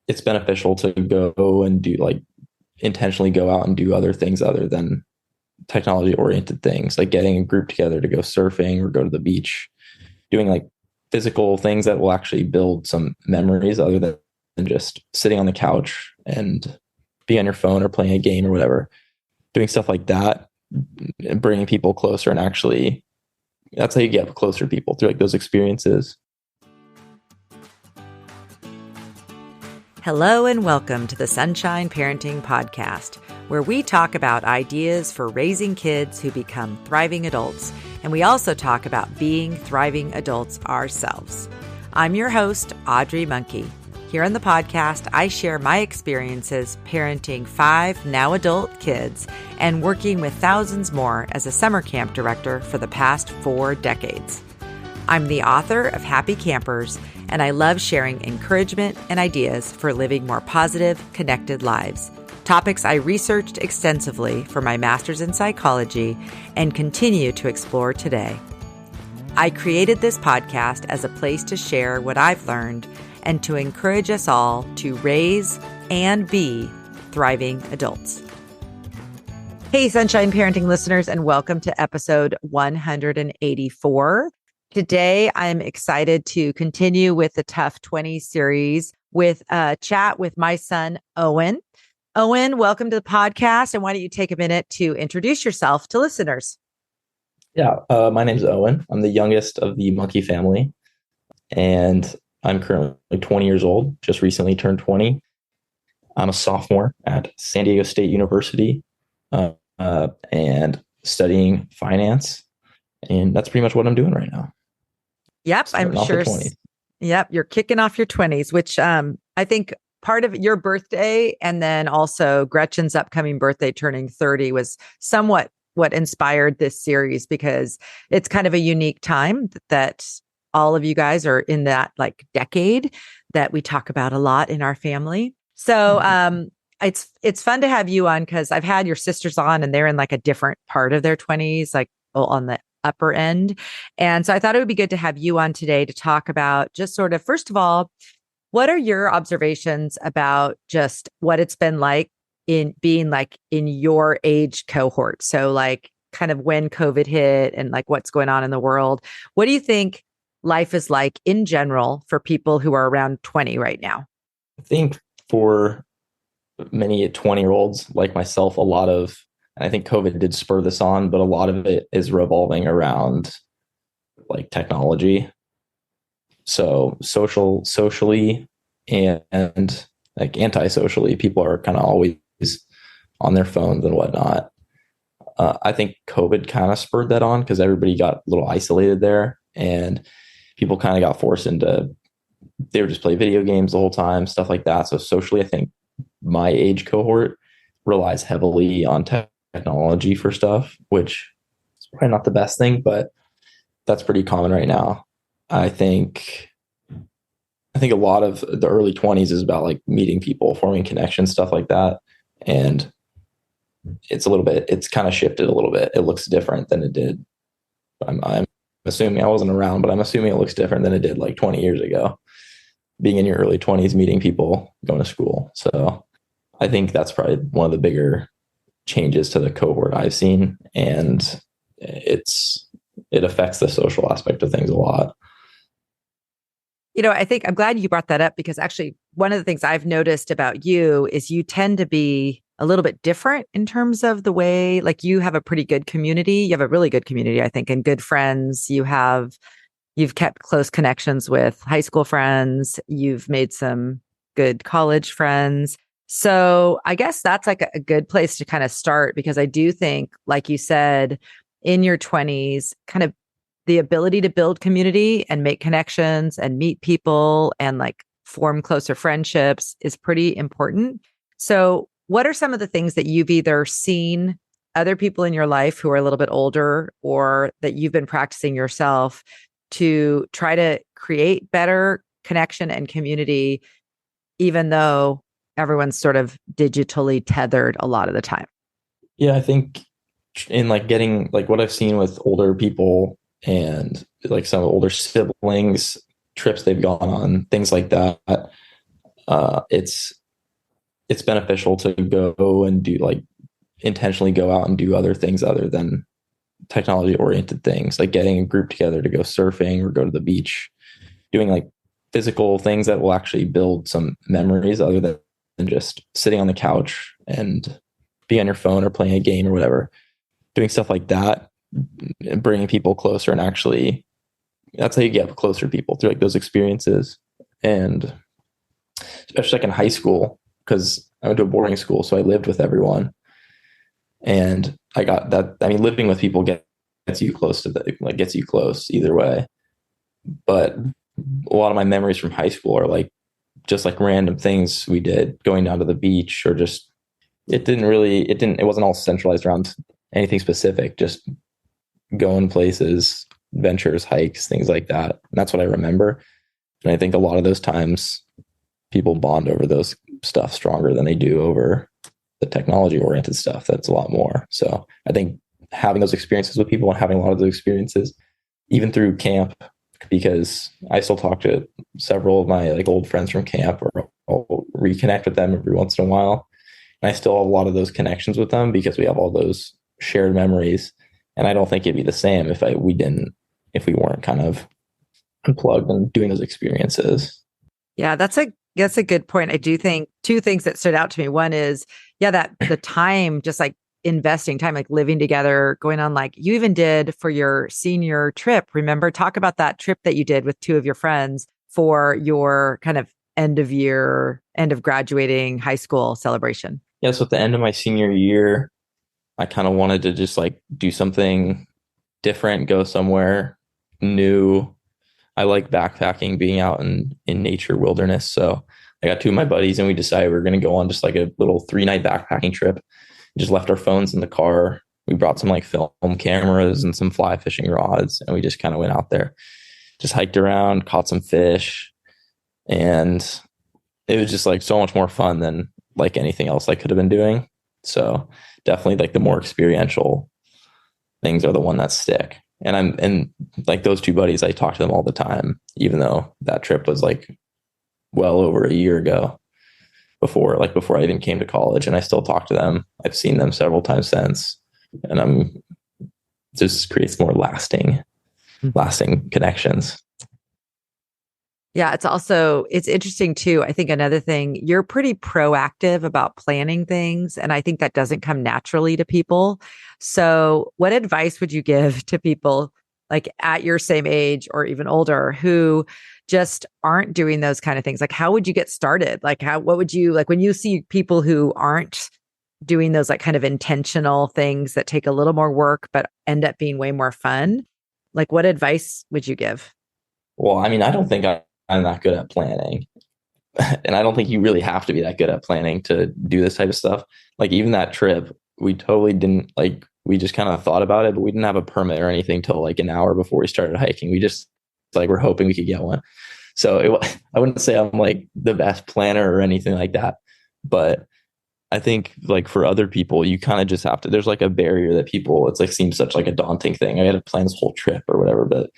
it's beneficial to go and do like intentionally go out and do other things other than technology oriented things, like getting a group together to go surfing or go to the beach, doing like physical things that will actually build some memories other than just sitting on the couch and be on your phone or playing a game or whatever. Doing stuff like that, bringing people closer, and actually that's how you get closer to people, through like those experiences. Hello and welcome to the Sunshine Parenting Podcast, where we talk about ideas for raising kids who become thriving adults, and we also talk about being thriving adults ourselves. I'm your host, Audrey Monkey. Here on the podcast, I share my experiences parenting 5 now adult kids and working with thousands more as a summer camp director for the past 4 decades. I'm the author of Happy Campers, and I love sharing encouragement and ideas for living more positive, connected lives. Topics I researched extensively for my master's in psychology and continue to explore today. I created this podcast as a place to share what I've learned and to encourage us all to raise and be thriving adults. Hey, Sunshine Parenting listeners, and welcome to episode 184. Today, I'm excited to continue with the Tough Twenties series with a chat with my son, Owen. Owen, welcome to the podcast. And why don't you take a minute to introduce yourself to listeners? Yeah, my name's Owen. I'm the youngest of the monkey family, and I'm currently 20 years old, just recently turned 20. I'm a sophomore at San Diego State University and studying finance. And that's pretty much what I'm doing right now. Yep, I'm sure. Yep, you're kicking off your 20s, which I think part of your birthday and then also Gretchen's upcoming birthday turning 30 was somewhat what inspired this series, because it's kind of a unique time that all of you guys are in that like decade that we talk about a lot in our family. So it's fun to have you on, because I've had your sisters on and they're in like a different part of their 20s, like on the upper end. And so I thought it would be good to have you on today to talk about just sort of, first of all, what are your observations about just what it's been like in being like in your age cohort? So like kind of when COVID hit and like what's going on in the world. What do you think life is like in general for people who are around 20 right now? I think for many 20-year-olds like myself, I think COVID did spur this on, but a lot of it is revolving around like technology. So socially and like anti-socially, people are kind of always on their phones and whatnot. I think COVID kind of spurred that on because everybody got a little isolated there, and people kind of got forced into, they would just play video games the whole time, stuff like that. So socially, I think my age cohort relies heavily on technology for stuff, which is probably not the best thing, but that's pretty common right now. I think a lot of the early 20s is about like meeting people, forming connections, stuff like that. And it's kind of shifted a little bit. It looks different than it did. I'm assuming, I wasn't around, but I'm assuming it looks different than it did like 20 years ago, being in your early 20s, meeting people, going to school. So I think that's probably one of the bigger changes to the cohort I've seen. And it affects the social aspect of things a lot. You know, I think I'm glad you brought that up, because actually one of the things I've noticed about you is you tend to be a little bit different in terms of the way, like you have a pretty good community. You have a really good community, I think, and good friends. You've kept close connections with high school friends. You've made some good college friends. So I guess that's like a good place to kind of start, because I do think, like you said, in your 20s, kind of the ability to build community and make connections and meet people and like form closer friendships is pretty important. So what are some of the things that you've either seen other people in your life who are a little bit older, or that you've been practicing yourself to try to create better connection and community, even though everyone's sort of digitally tethered a lot of the time? Yeah, I think in like getting like what I've seen with older people and like some older siblings, trips they've gone on, things like that. it's beneficial to go and do like intentionally go out and do other things other than technology oriented things, like getting a group together to go surfing or go to the beach, doing like physical things that will actually build some memories other than just sitting on the couch and be on your phone or playing a game or whatever. Doing stuff like that, bringing people closer, and actually that's how you get closer to people, through like those experiences. And especially like in high school, because I went to a boarding school, so I lived with everyone. And I got that. I mean, living with people gets you close to the, like gets you close either way. But a lot of my memories from high school are like just like random things we did, going down to the beach, or just it wasn't all centralized around anything specific, just going places, ventures, hikes, things like that. And that's what I remember. And I think a lot of those times people bond over those stuff stronger than they do over the technology oriented stuff. That's a lot more. So I think having those experiences with people and having a lot of those experiences, even through camp, because I still talk to several of my like old friends from camp, or I'll reconnect with them every once in a while. And I still have a lot of those connections with them because we have all those shared memories. And I don't think it'd be the same if we weren't kind of unplugged and doing those experiences. Yeah, that's a good point. I do think two things that stood out to me. One is, yeah, that the time, just like investing time, like living together, going on, like you even did for your senior trip. Remember, talk about that trip that you did with two of your friends for your kind of end of graduating high school celebration. Yeah. So at the end of my senior year, I kind of wanted to just like do something different, go somewhere new. I like backpacking, being out in nature, wilderness. So I got two of my buddies and we decided we were going to go on just like a little 3-night backpacking trip. We just left our phones in the car. We brought some like film cameras and some fly fishing rods, and we just kind of went out there, just hiked around, caught some fish. And it was just like so much more fun than like anything else I could have been doing. So definitely like the more experiential things are the one that stick. And like those two buddies, I talk to them all the time, even though that trip was like well over a year ago, before I even came to college, and I still talk to them. I've seen them several times since, and just creates more lasting connections. Yeah, it's interesting too. I think another thing, you're pretty proactive about planning things, and I think that doesn't come naturally to people. So what advice would you give to people like at your same age or even older who just aren't doing those kind of things? Like, how would you get started? Like, what would you like when you see people who aren't doing those like kind of intentional things that take a little more work, but end up being way more fun? Like, what advice would you give? Well, I mean, I don't think I'm not good at planning. And I don't think you really have to be that good at planning to do this type of stuff. Like even that trip, we totally didn't like, we just kind of thought about it, but we didn't have a permit or anything till like an hour before we started hiking. We just like, we're hoping we could get one. So I wouldn't say I'm like the best planner or anything like that, but I think like for other people, you kind of just have to, there's like a barrier that people, it's like seems such like a daunting thing. I had to plan this whole trip or whatever, but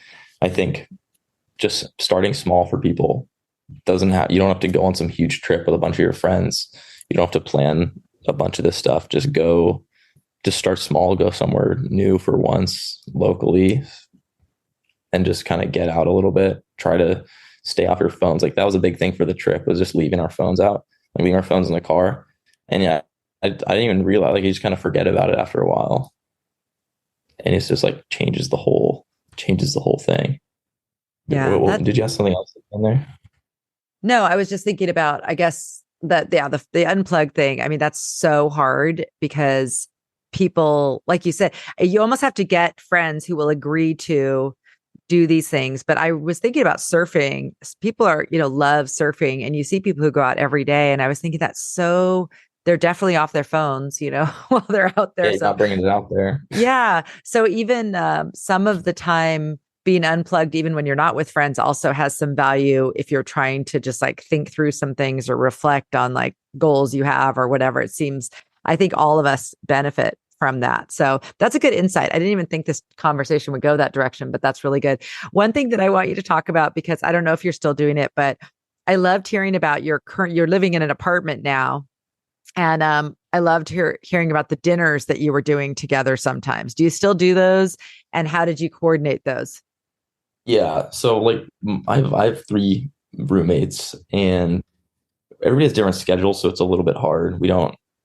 I think just starting small for people you don't have to go on some huge trip with a bunch of your friends. You don't have to plan a bunch of this stuff. Just start small, go somewhere new for once locally, and just kind of get out a little bit. Try to stay off your phones. Like that was a big thing for the trip, was just leaving our phones out, like leaving our phones in the car. And yeah, I didn't even realize, like you just kind of forget about it after a while. And it's just like changes the whole thing. Yeah. Did you have something else in there? No, I was just thinking about, I guess that, yeah, the unplug thing. I mean, that's so hard because people, like you said, you almost have to get friends who will agree to do these things. But I was thinking about surfing. People are, love surfing, and you see people who go out every day. And I was thinking they're definitely off their phones, while they're out there. Yeah, you're not bringing it out there. Yeah. So even some of the time, being unplugged, even when you're not with friends, also has some value if you're trying to just like think through some things or reflect on like goals you have or whatever. It seems, I think all of us benefit from that. So that's a good insight. I didn't even think this conversation would go that direction, but that's really good. One thing that I want you to talk about, because I don't know if you're still doing it, but I loved hearing about you're living in an apartment now. And I loved hearing about the dinners that you were doing together sometimes. Do you still do those? And how did you coordinate those? Yeah. So like I have three roommates and everybody has different schedules, so it's a little bit hard.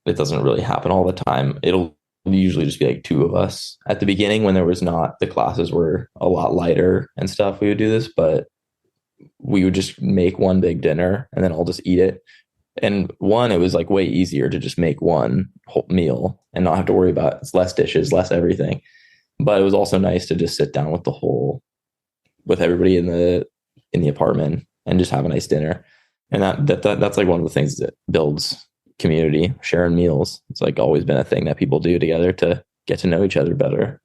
It doesn't really happen all the time. It'll usually just be like two of us. At the beginning, when there was not, the classes were a lot lighter and stuff, we would do this, but we would just make one big dinner and then I'll just eat it. And it was like way easier to just make one whole meal and not have to worry about it's less dishes, less everything. But it was also nice to just sit down with everybody in the apartment and just have a nice dinner. And that's like one of the things that builds community, sharing meals. It's like always been a thing that people do together to get to know each other better.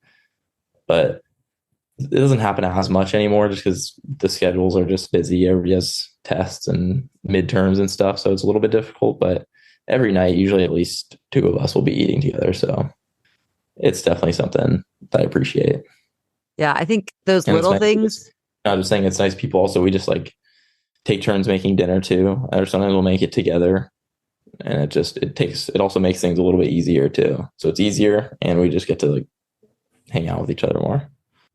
But it doesn't happen as much anymore just because the schedules are just busy. Everybody has tests and midterms and stuff. So it's a little bit difficult, but every night, usually at least two of us will be eating together. So it's definitely something that I appreciate. Yeah, I think those And it's little nice. things. I'm just saying it's nice people also, we just like take turns making dinner too, or sometimes we'll make it together. And it also makes things a little bit easier too. So it's easier and we just get to like hang out with each other more.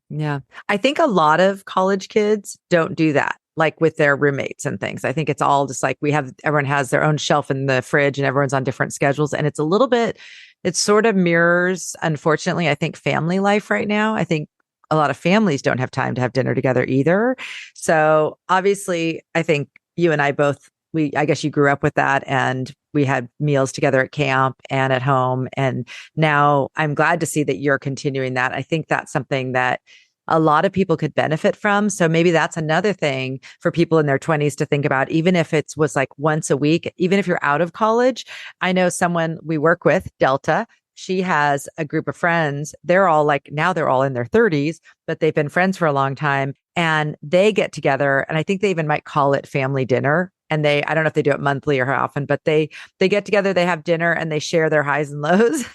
Yeah. I think a lot of college kids don't do that, like with their roommates and things. I think it's all just like everyone has their own shelf in the fridge and everyone's on different schedules. And it sort of mirrors, unfortunately, I think family life right now. I think a lot of families don't have time to have dinner together either. So obviously, I think you and I both, I guess you grew up with that and we had meals together at camp and at home. And now I'm glad to see that you're continuing that. I think that's something that a lot of people could benefit from. So maybe that's another thing for people in their 20s to think about, even if it was like once a week, even if you're out of college. I know someone we work with, Delta. She has a group of friends. They're all in their 30s, but they've been friends for a long time and they get together. And I think they even might call it family dinner. And I don't know if they do it monthly or how often, but they get together, they have dinner and they share their highs and lows.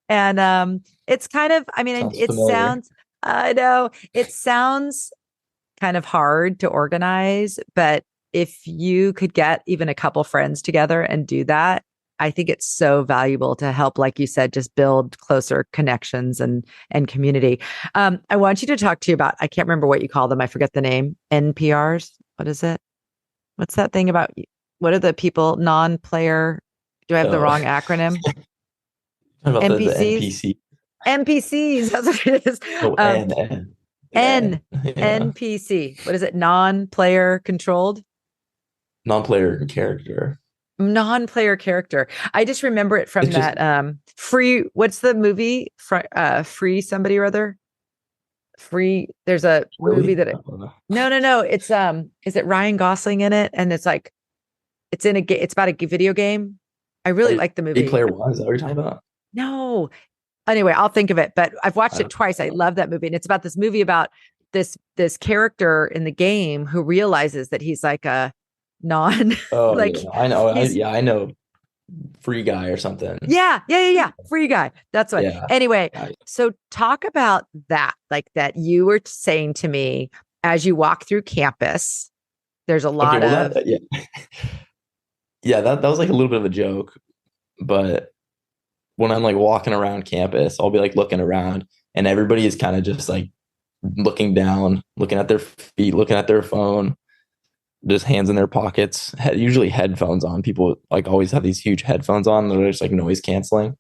And it's kind of, I mean, Sounds familiar. I know it sounds kind of hard to organize, but if you could get even a couple friends together and do that, I think it's so valuable to help, like you said, just build closer connections and community. I want you to talk to you about, I can't remember what you call them. I forget the name. NPRs. What is it? What's that thing about? What are the people non-player? Do I have the Oh, wrong acronym? about the NPCs? NPC. NPCs. That's what it is. Oh, Um, N. N Yeah. NPC. What is it? Non-player controlled? Non-player character. Non-player character. I just remember it from It's just that free, what's the movie? Free somebody or other? Free, there's a movie really. that I don't know. no. It's is it Ryan Gosling in it? And it's like it's about a video game. I really like the Ready movie. Player One. Is that what you're talking about? No. Anyway, I'll think of it, but I've watched I it don't twice. I know. love that movie. And it's about this movie about this character in the game who realizes that he's like a non Oh like yeah, I know. he's I know. Free Guy or something. yeah. Free guy. That's what. Yeah. Anyway, so talk about that, like that you were saying to me as you walk through campus, there's a Okay. lot Well, of that yeah, yeah. That was like a little bit of a joke, but when I'm like walking around campus, I'll be like looking around, and everybody is kind of just like looking down, looking at their feet, looking at their phone, just hands in their pockets. Usually headphones on. People like always have these huge headphones on that are just like noise canceling.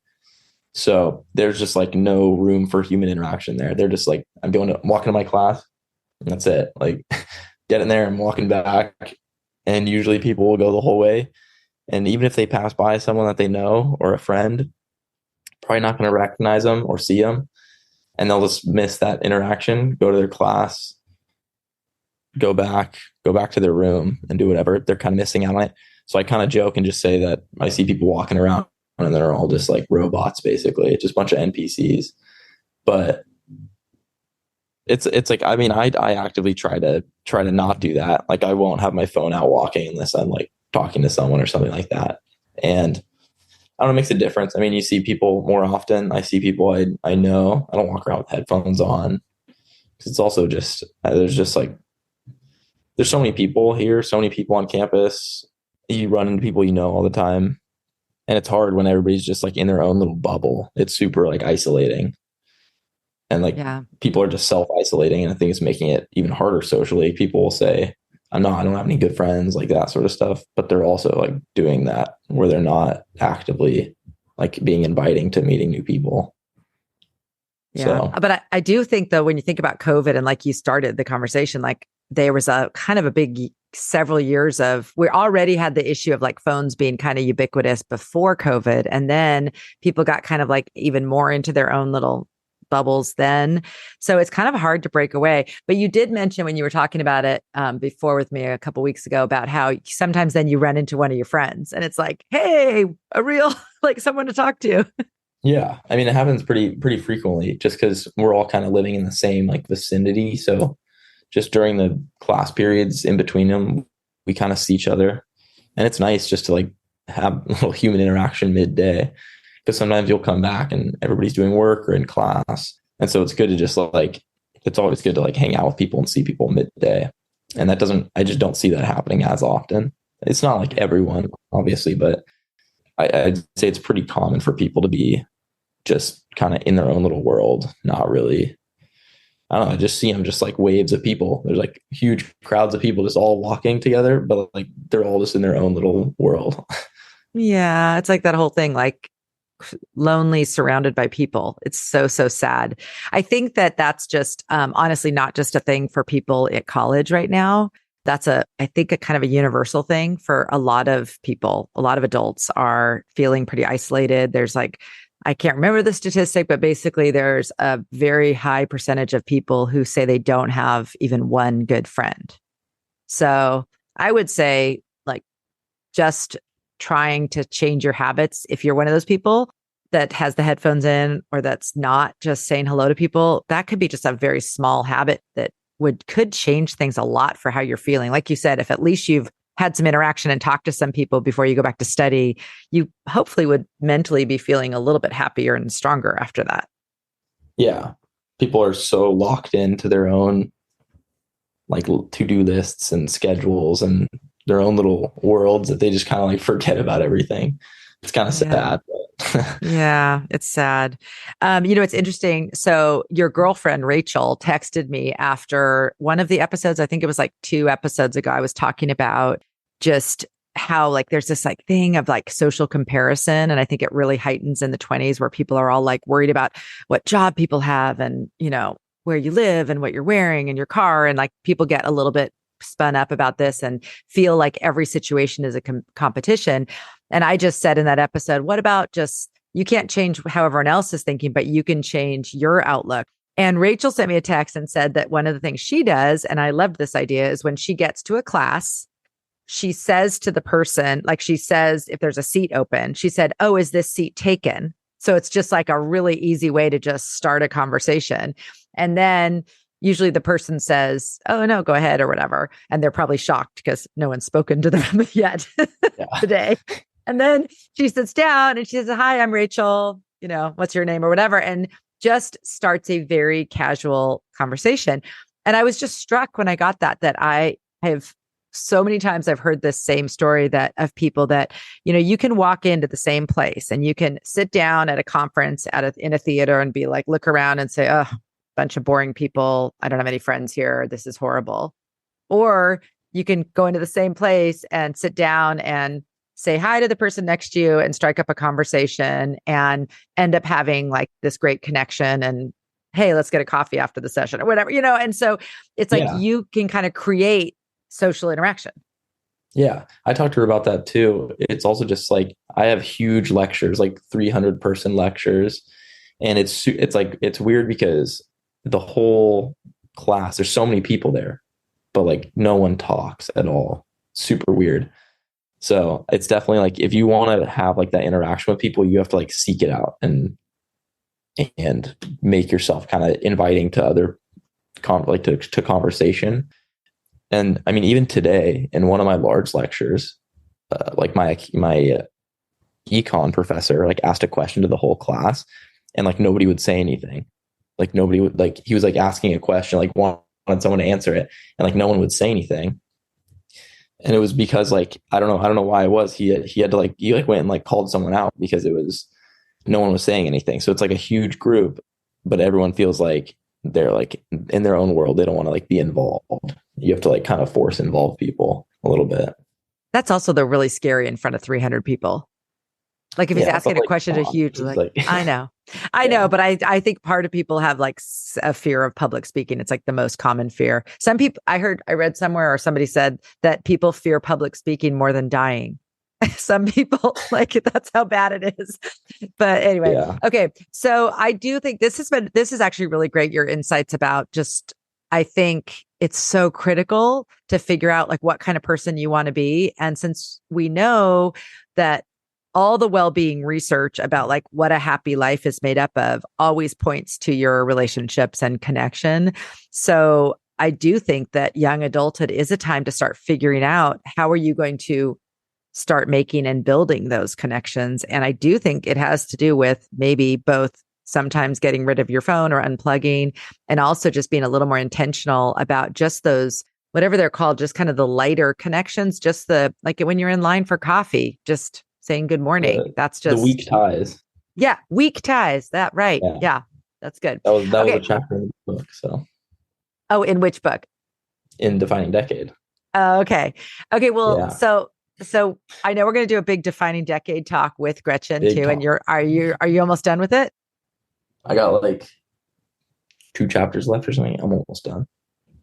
So there's just like no room for human interaction there. They're just like, I'm walking to my class, and that's it. Like, get in there, I'm walking back, and usually people will go the whole way. And even if they pass by someone that they know or a friend, probably not going to recognize them or see them, and they'll just miss that interaction. Go to their class, go back to their room, and do whatever. They're kind of missing out on it. So I kind of joke and just say that I see people walking around and they're all just like robots, basically, just a bunch of NPCs. But it's like, I mean, I actively try to not do that. Like, I won't have my phone out walking unless I'm like talking to someone or something like that. And I don't know, it makes a difference. I mean, you see people more often. I see people I know. I don't walk around with headphones on. It's also just there's just like there's so many people here, so many people on campus. You run into people you know all the time. And it's hard when everybody's just like in their own little bubble. It's super like isolating. And like Yeah. people are just self-isolating. And I think it's making it even harder socially. People will say, I don't have any good friends, like that sort of stuff. But they're also like doing that where they're not actively like being inviting to meeting new people. Yeah. So But I do think though, when you think about COVID and like you started the conversation, like there was a kind of a big several years of, we already had the issue of like phones being kind of ubiquitous before COVID. And then people got kind of like even more into their own little bubbles then. So it's kind of hard to break away. But you did mention when you were talking about it before with me a couple weeks ago about how sometimes then you run into one of your friends and it's like, hey, a real like someone to talk to. yeah, I mean, it happens pretty frequently just because we're all kind of living in the same like vicinity. So just during the class periods in between them, we kind of see each other, and it's nice just to like have a little human interaction midday because sometimes you'll come back and everybody's doing work or in class, and so it's good to just like it's always good to like hang out with people and see people midday, and that doesn't I just don't see that happening as often. It's not like everyone, obviously, but I'd say it's pretty common for people to be just kind of in their own little world, not really. I don't know. I just see them just like waves of people. There's like huge crowds of people just all walking together, but like they're all just in their own little world. Yeah, it's like that whole thing, like lonely, surrounded by people. It's so, so sad. I think that that's just honestly not just a thing for people at college right now. That's I think a kind of a universal thing for a lot of people. A lot of adults are feeling pretty isolated. There's like, I can't remember the statistic, but basically there's a very high percentage of people who say they don't have even one good friend. So I would say like just trying to change your habits. If you're one of those people that has the headphones in or that's not just saying hello to people, that could be just a very small habit that could change things a lot for how you're feeling. Like you said, if at least you've had some interaction and talked to some people before you go back to study, you hopefully would mentally be feeling a little bit happier and stronger after that. Yeah. People are so locked into their own like to-do lists and schedules and their own little worlds that they just kind of like forget about everything. It's kind of Yeah. sad. But Yeah, it's sad. It's interesting. So your girlfriend, Rachel, texted me after one of the episodes. I think it was like 2 episodes ago. I was talking about just how like there's this like thing of like social comparison. And I think it really heightens in the 20s where people are all like worried about what job people have and, where you live and what you're wearing and your car. And like people get a little bit spun up about this and feel like every situation is a competition. And I just said in that episode, what about just, you can't change how everyone else is thinking, but you can change your outlook. And Rachel sent me a text and said that one of the things she does, and I loved this idea, is when she gets to a class, she says to the person, like she says, if there's a seat open, she said, oh, is this seat taken? So it's just like a really easy way to just start a conversation. And then usually the person says, oh, no, go ahead or whatever. And they're probably shocked because no one's spoken to them yet today. And then she sits down and she says, hi, I'm Rachel. What's your name or whatever. And just starts a very casual conversation. And I was just struck when I got that I have so many times I've heard this same story of people that, you can walk into the same place and you can sit down at a conference in a theater and be like, look around and say, oh, bunch of boring people. I don't have any friends here. This is horrible. Or you can go into the same place and sit down and say hi to the person next to you and strike up a conversation and end up having like this great connection and, hey, let's get a coffee after the session or whatever, And so it's like you can kind of create social interaction. Yeah, I talked to her about that too. It's also just like I have huge lectures, like 300-person lectures, and it's like it's weird because the whole class, there's so many people there, but like no one talks at all. Super weird. So it's definitely like if you want to have like that interaction with people, you have to like seek it out and make yourself kind of inviting to other to conversation. And I mean, even today in one of my large lectures, like my econ professor like asked a question to the whole class, and like nobody would say anything. Like nobody would, like he was like asking a question, like wanted someone to answer it, and like no one would say anything. And it was because like I don't know why it was. He had to like he like went and like called someone out because it was no one was saying anything. So it's like a huge group, but everyone feels like they're like in their own world. They don't want to like be involved. You have to like kind of force involve people a little bit. That's also the really scary in front of 300 people. Like if he's Yeah, asking but a like question come to on, huge, it's like, like I yeah, know, but I think part of people have like a fear of public speaking. It's like the most common fear. Some people, I read somewhere or somebody said that people fear public speaking more than dying. Some people like that's how bad it is. But anyway, yeah, okay. So I do think this is actually really great. Your insights about just, I think it's so critical to figure out like what kind of person you want to be. And since we know that all the well-being research about like what a happy life is made up of always points to your relationships and connection. So I do think that young adulthood is a time to start figuring out how are you going to start making and building those connections. And I do think it has to do with maybe both sometimes getting rid of your phone or unplugging, and also just being a little more intentional about just those, whatever they're called, just kind of the lighter connections, just the, like when you're in line for coffee, just saying good morning. That's the just, weak ties. yeah, weak ties. That right. Yeah, Yeah, that's good. that was a Okay. chapter in the book. So Oh, in which book? in defining decade. Oh, okay. Okay. Well, Yeah, so I know we're going to do a big defining decade talk with Gretchen big too. And talk. are you almost done with it? I got like 2 chapters left or something. I'm almost done.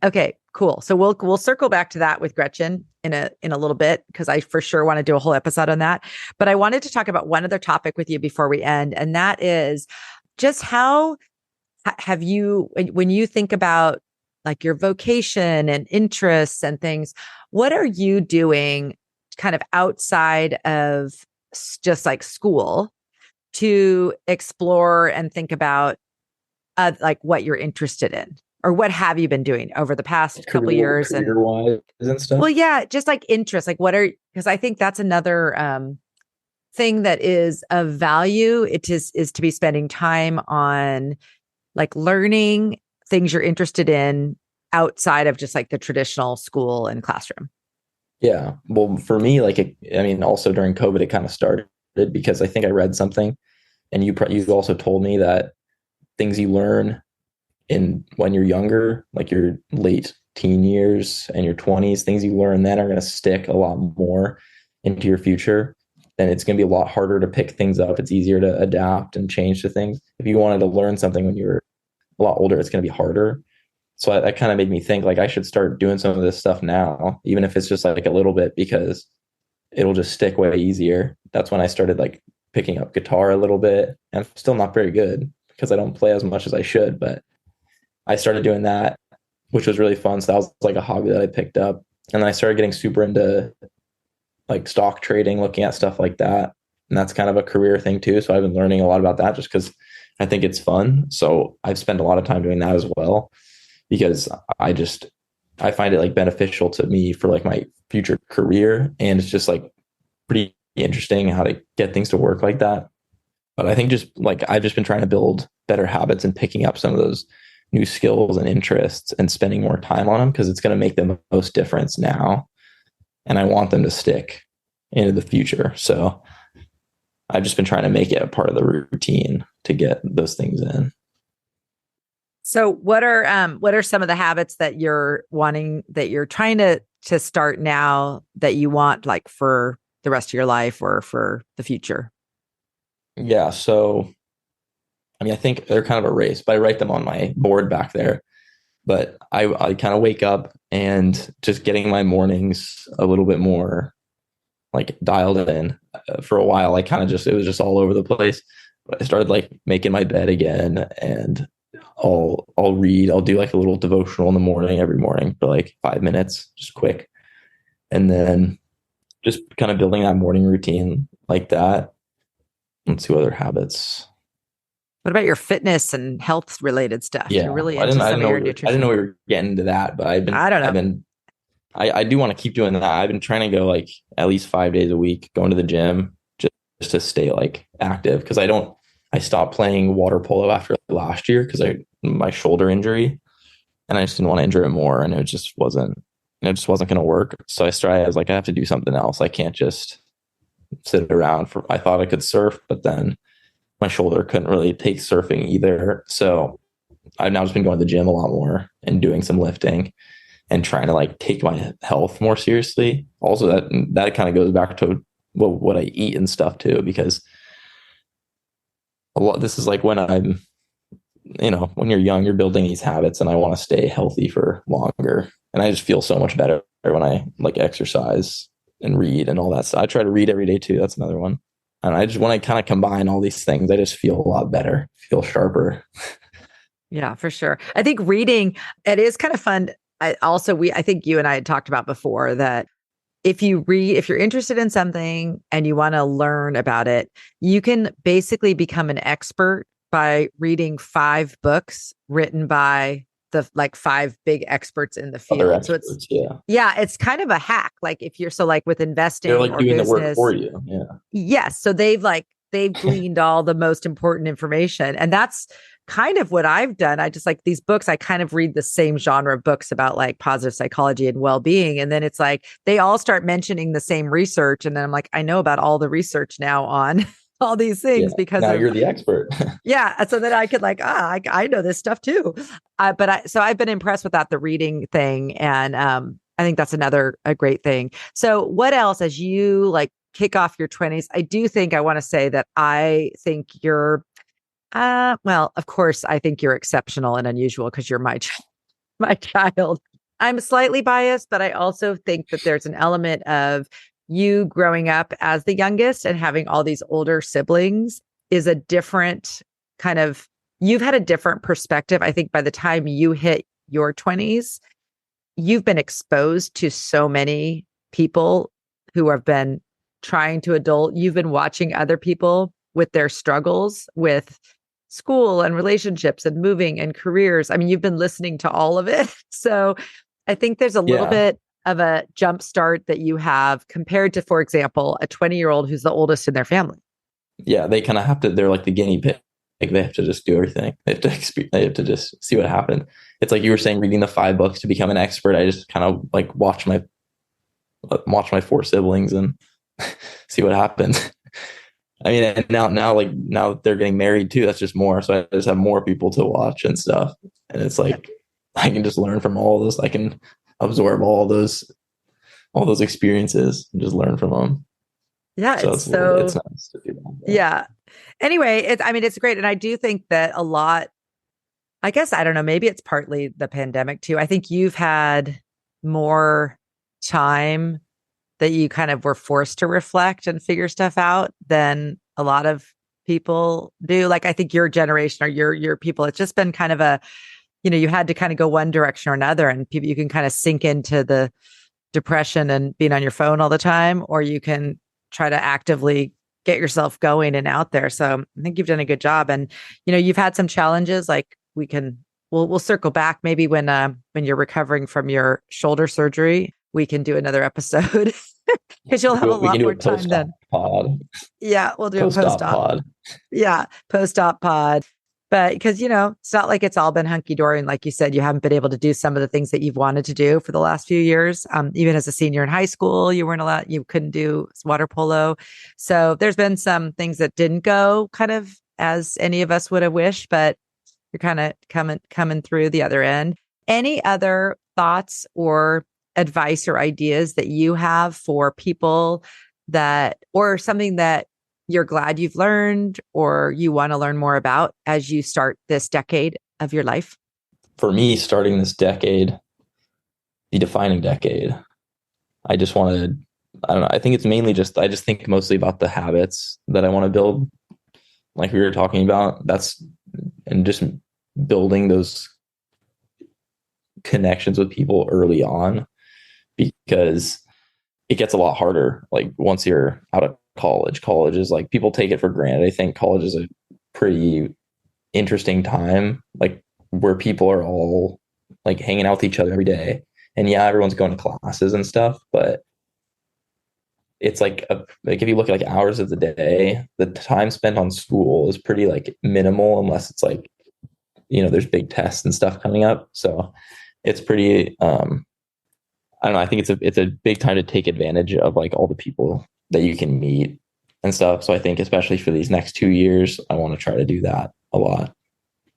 Okay, cool. So we'll circle back to that with Gretchen in a little bit because I for sure want to do a whole episode on that. But I wanted to talk about one other topic with you before we end, and that is just how have you when you think about like your vocation and interests and things, what are you doing kind of outside of just like school to explore and think about like what you're interested in or what have you been doing over the past couple years? And Career wise and well, stuff. yeah, just like interest, like what are, because I think that's another thing that is of value. It is to be spending time on like learning things you're interested in outside of just like the traditional school and classroom. Yeah. Well, for me, like, I mean, also during COVID, it kind of started because I think I read something, and you also told me that things you learn in when you're younger, like your late teen years and your 20s, things you learn then are going to stick a lot more into your future. Then it's going to be a lot harder to pick things up. It's easier to adapt and change to things. If you wanted to learn something when you were a lot older, it's going to be harder. So that kind of made me think like I should start doing some of this stuff now, even if it's just like a little bit, because it'll just stick way easier. That's when I started like picking up guitar a little bit, and I'm still not very good because I don't play as much as I should, but I started doing that, which was really fun. So that was like a hobby that I picked up. And then I started getting super into like stock trading, looking at stuff like that. And that's kind of a career thing too. So I've been learning a lot about that just because I think it's fun. So I've spent a lot of time doing that as well because I find it like beneficial to me for like my future career. And it's just like pretty interesting how to get things to work like that. But I think just like I've just been trying to build better habits and picking up some of those new skills and interests and spending more time on them because it's going to make the most difference now. And I want them to stick into the future. So I've just been trying to make it a part of the routine to get those things in. So what are some of the habits that you're wanting, that you're trying to start now that you want like for the rest of your life or for the future? Yeah. So, I mean, I think they're kind of a race, but I write them on my board back there. But I kind of wake up and just getting my mornings a little bit more like dialed in. For a while, I kind of just, it was just all over the place. But I started like making my bed again, and I'll read. I'll do like a little devotional in the morning every morning for like 5 minutes, just quick. And then just kind of building that morning routine like that. Let's see what other habits. What about your fitness and health related stuff? Yeah, You're really into some of your I didn't know nutrition. we were getting to that, but I don't I've know. been, I do want to keep doing that. I've been trying to go like at least 5 days a week, going to the gym just to stay like active because I stopped playing water polo after last year because my shoulder injury, and I just didn't want to injure it more, and it just wasn't and it just wasn't going to work. So I was like, I have to do something else. I can't just sit around I thought I could surf, but then my shoulder couldn't really take surfing either. So I've now just been going to the gym a lot more and doing some lifting and trying to like take my health more seriously. Also, that kind of goes back to what I eat and stuff too, because this is like when when you're young, you're building these habits, and I want to stay healthy for longer. And I just feel so much better when I like exercise and read and all that stuff. I try to read every day too. That's another one. And when I kind of combine all these things, I just feel a lot better, feel sharper. Yeah, for sure. I think reading, it is kind of fun. I think you and I had talked about before that if you're interested in something and you want to learn about it, you can basically become an expert by reading 5 books written by the like 5 big experts in the Other field. experts, So it's, yeah. yeah, it's kind of a hack. Like if you're like with investing They're like or doing the work for business. you. Yeah. Yes. So they've gleaned all the most important information. And that's kind of what I've done. I just like these books, I kind of read the same genre of books about like positive psychology and well-being. And then it's like they all start mentioning the same research. And then I'm like, I know about all the research now on all these Yeah. things because Now of, you're the expert. yeah. So that I could like, I know this stuff too. So I've been impressed with that, the reading thing. And I think that's a great thing. So what else as you like kick off your 20s? I do think I want to say that I think you're, well, of course, I think you're exceptional and unusual because you're my child. I'm slightly biased, but I also think that there's an element of you growing up as the youngest and having all these older siblings is a different kind of, you've had a different perspective. I think by the time you hit your 20s, you've been exposed to so many people who have been trying to adult. You've been watching other people with their struggles with school and relationships and moving and careers. I mean, you've been listening to all of it. So I think there's a little Yeah. bit of a jump start that you have compared to, for example, a 20-year-old who's the oldest in their family. Yeah. They kind of have to, they're like the guinea pig. Like they have to just do everything. They have to just see what happened. It's like you were saying, reading the 5 books to become an expert. I just kind of like watch my 4 siblings and see what happens. I mean, and now they're getting married too. That's just more. So I just have more people to watch and stuff. And it's like, I can just learn from all this. I can absorb all those experiences and just learn from them. Yeah. So it's nice to do that. Yeah. Anyway, it's great. And I do think that a lot, I guess, I don't know, maybe it's partly the pandemic too. I think you've had more time that you kind of were forced to reflect and figure stuff out than a lot of people do. Like, I think your generation or your people, it's just been kind of you had to kind of go one direction or another, and people, you can kind of sink into the depression and being on your phone all the time, or you can try to actively get yourself going and out there. So I think you've done a good job. And, you've had some challenges, like we'll circle back maybe when you're recovering from your shoulder surgery. We can do another episode because you'll have a lot more time then. Pod. Yeah, we'll do a Post-op pod. Yeah, post-op pod. But because, it's not like it's all been hunky-dory. And like you said, you haven't been able to do some of the things that you've wanted to do for the last few years. Even as a senior in high school, you couldn't do water polo. So there's been some things that didn't go kind of as any of us would have wished, but you're kind of coming through the other end. Any other thoughts or advice or ideas that you have for people or something that you're glad you've learned or you want to learn more about as you start this decade of your life? For me, starting this decade, the defining decade, I just want to, I don't know, I think it's mainly I just think mostly about the habits that I want to build. Like we were talking about, and just building those connections with people early on, because it gets a lot harder. Like once you're out of college is like, people take it for granted. I think college is a pretty interesting time, like where people are all like hanging out with each other every day. And yeah, everyone's going to classes and stuff, but it's like if you look at like hours of the day, the time spent on school is pretty like minimal, unless it's like, there's big tests and stuff coming up. So it's pretty, I don't know. I think it's a big time to take advantage of like all the people that you can meet and stuff. So I think especially for these next 2 years, I want to try to do that a lot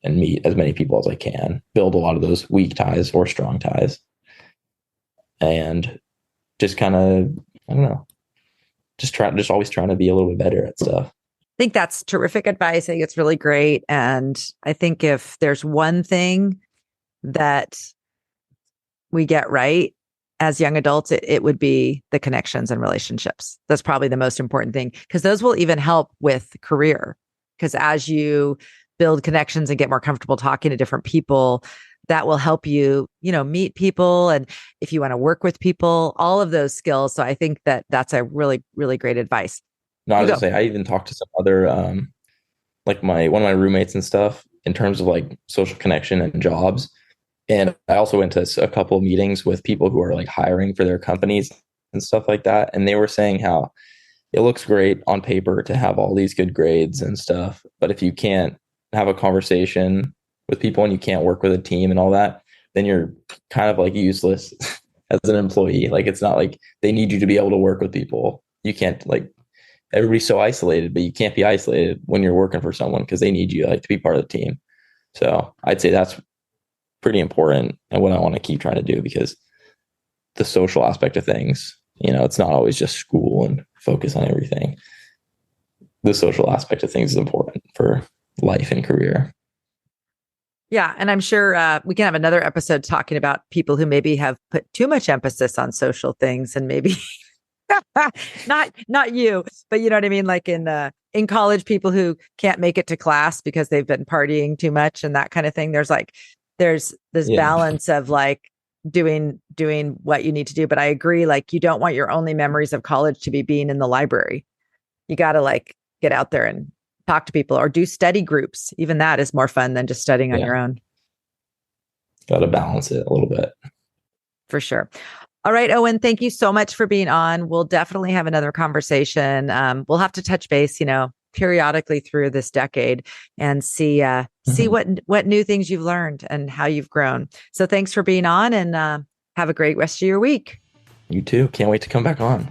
and meet as many people as I can, build a lot of those weak ties or strong ties, and just kind of, I don't know, just always trying to be a little bit better at stuff. I think that's terrific advice. I think it's really great. And I think if there's one thing that we get right as young adults, it would be the connections and relationships. That's probably the most important thing, because those will even help with career. Because as you build connections and get more comfortable talking to different people, that will help you, meet people. And if you want to work with people, all of those skills. So I think that that's a really, really great advice. No, I was gonna say, I even talked to some other, like one of my roommates and stuff in terms of like social connection and jobs. And I also went to a couple of meetings with people who are like hiring for their companies and stuff like that. And they were saying how it looks great on paper to have all these good grades and stuff, but if you can't have a conversation with people and you can't work with a team and all that, then you're kind of like useless as an employee. Like, it's not like they need you to be able to work with people. You can't, like, everybody's so isolated, but you can't be isolated when you're working for someone because they need you like to be part of the team. So I'd say that's pretty important and what I want to keep trying to do, because the social aspect of things, it's not always just school and focus on everything. The social aspect of things is important for life and career. Yeah. And I'm sure we can have another episode talking about people who maybe have put too much emphasis on social things, and maybe not you, but you know what I mean? Like in college, people who can't make it to class because they've been partying too much and that kind of thing. There's this balance of like doing what you need to do. But I agree, like, you don't want your only memories of college to be being in the library. You got to like get out there and talk to people or do study groups. Even that is more fun than just studying on your own. Got to balance it a little bit. For sure. All right, Owen, thank you so much for being on. We'll definitely have another conversation. We'll have to touch base, periodically through this decade and see what new things you've learned and how you've grown. So thanks for being on, and have a great rest of your week. You too. Can't wait to come back on.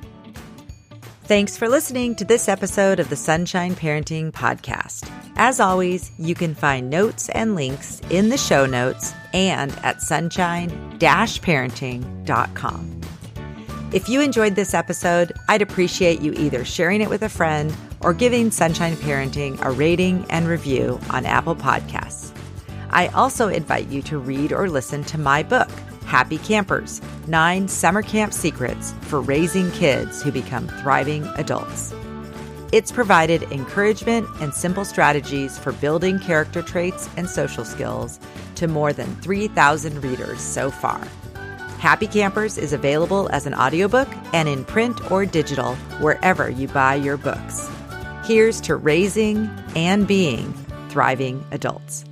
Thanks for listening to this episode of the Sunshine Parenting Podcast. As always, you can find notes and links in the show notes and at sunshine-parenting.com. If you enjoyed this episode, I'd appreciate you either sharing it with a friend or giving Sunshine Parenting a rating and review on Apple Podcasts. I also invite you to read or listen to my book, Happy Campers: 9 Summer Camp Secrets for Raising Kids Who Become Thriving Adults. It's provided encouragement and simple strategies for building character traits and social skills to more than 3,000 readers so far. Happy Campers is available as an audiobook and in print or digital wherever you buy your books. Here's to raising and being thriving adults.